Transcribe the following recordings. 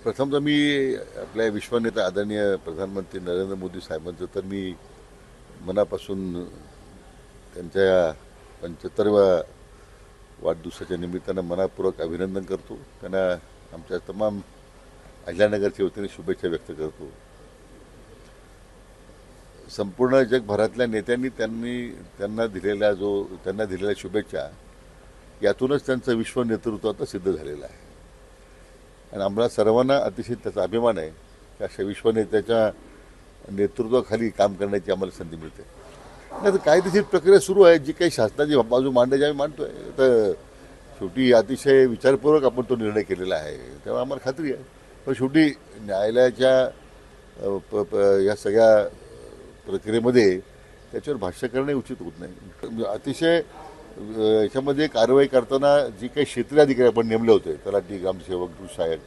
प्रथम तर मी आपल्या विश्वनेता आदरणीय प्रधानमंत्री नरेंद्र मोदी साहेबांचं तर मी मनापासून त्यांच्या 75व्या वाढदिवसाच्या निमित्तानं मनापूर्वक अभिनंदन करतो. त्यांना आमच्या तमाम अहिल्यानगरच्या वतीने शुभेच्छा व्यक्त करतो. संपूर्ण जगभरातल्या नेत्यांनी त्यांना दिलेल्या शुभेच्छा यातूनच त्यांचं विश्व नेतृत्व आता सिद्ध झालेलं आहे आणि आम्हाला सर्वांना अतिशय त्याचा अभिमान आहे की अशा विश्वनेत्याच्या नेतृत्वाखाली काम करण्याची आम्हाला संधी मिळते. नाही तर कायदेशीर प्रक्रिया सुरू आहे, जी काही शासनाची बाजू मांडायची आम्ही मांडतोय. तर शेवटी अतिशय विचारपूर्वक आपण तो निर्णय केलेला आहे, तेव्हा आम्हाला खात्री आहे. पण शेवटी न्यायालयाच्या या सगळ्या प्रक्रियेमध्ये त्याच्यावर भाष्य करणे उचित होत नाही. अतिशय याच्यामध्ये कारवाई करताना जी काही क्षेत्रीय अधिकारी आपण नेमले होते, तलाठी, ग्रामसेवक, दूध सहाय्यक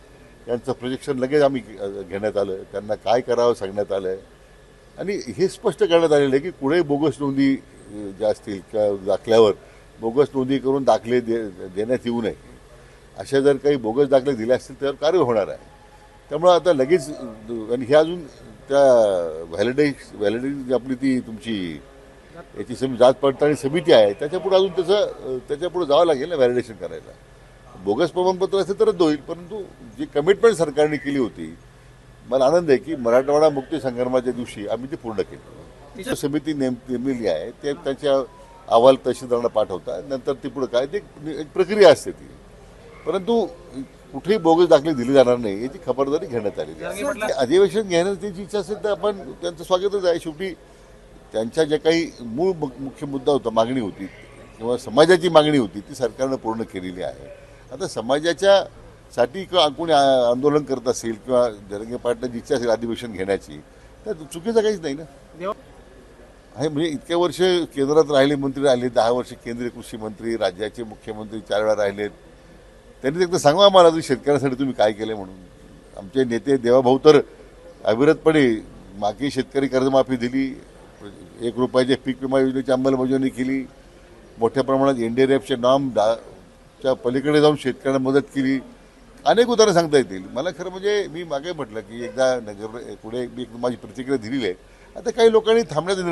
यांचं प्रोजेक्शन लगेच आम्ही घेण्यात आलं. त्यांना काय करावं सांगण्यात आलं आहे आणि हे स्पष्ट करण्यात आलेलं आहे की कुठे बोगस नोंदी ज्या असतील किंवा दाखल्यावर बोगस नोंदी करून दाखले देण्यात येऊ नये. अशा जर काही बोगस दाखले दिले असतील त्यावर कारवाई होणार आहे. त्यामुळं आता लगेच आणि हे अजून त्या व्हॅलिडिटी आपली ती तुमची याची जात पडताळणी समिती आहे, त्याच्यापुढे अजून त्याच्यापुढे जावं लागेल ना व्हॅलिडेशन करायला. बोगस प्रमाणपत्र असेल तर रद्द होईल, परंतु जी कमिटमेंट सरकारने केली होती, मला आनंद आहे की मराठवाडा मुक्ती संग्रामाच्या दिवशी आम्ही ती पूर्ण केली. समिती नेमलेली आहे, ते त्यांच्या अहवाल तहसीलदारांना पाठवतात. नंतर ती पुढे काय ते एक प्रक्रिया असते ती, परंतु कुठेही बोगस दाखले दिले जाणार नाही याची खबरदारी घेण्यात आलेली आहे. अधिवेशन घेण्याची त्यांची इच्छा असेल तर आपण त्यांचं स्वागतच आहे. शेवटी त्यांच्या ज्या काही मूळ मुख्य मुद्दा होता, मागणी होती किंवा समाजाची मागणी होती, ती सरकारनं पूर्ण केलेली आहे. आता समाजाच्या साठी किंवा कोणी आंदोलन करत असेल किंवा जरंगे पाटलांची इच्छा असेल अधिवेशन घेण्याची, तर चुकीचं काहीच नाही ना. आहे म्हणजे इतक्या वर्ष केंद्रात राहिले मंत्री राहिले, 10 वर्ष केंद्रीय कृषी मंत्री, राज्याचे मुख्यमंत्री 4 वेळा राहिलेत. त्यांनी एकदा सांगा आम्हाला शेतकऱ्यांसाठी तुम्ही काय केलं म्हणून. आमचे नेते देवाभाऊ तर अविरतपणे मागे शेतकरी कर्जमाफी दिली, 1 रुपयाच्या पीक विमा योजनेची अंमलबजावणी केली, मोठ्या प्रमाणात एनडीआरएफचे च्या पलीकडे जाऊन शेतकऱ्यांना मदत केली. अनेक उदाहरणं सांगता येतील. मला खरं म्हणजे मी मागे म्हटलं की एकदा पुढे मी माझी प्रतिक्रिया दिलेली आहे. आता काही लोकांनी थांबण्याचा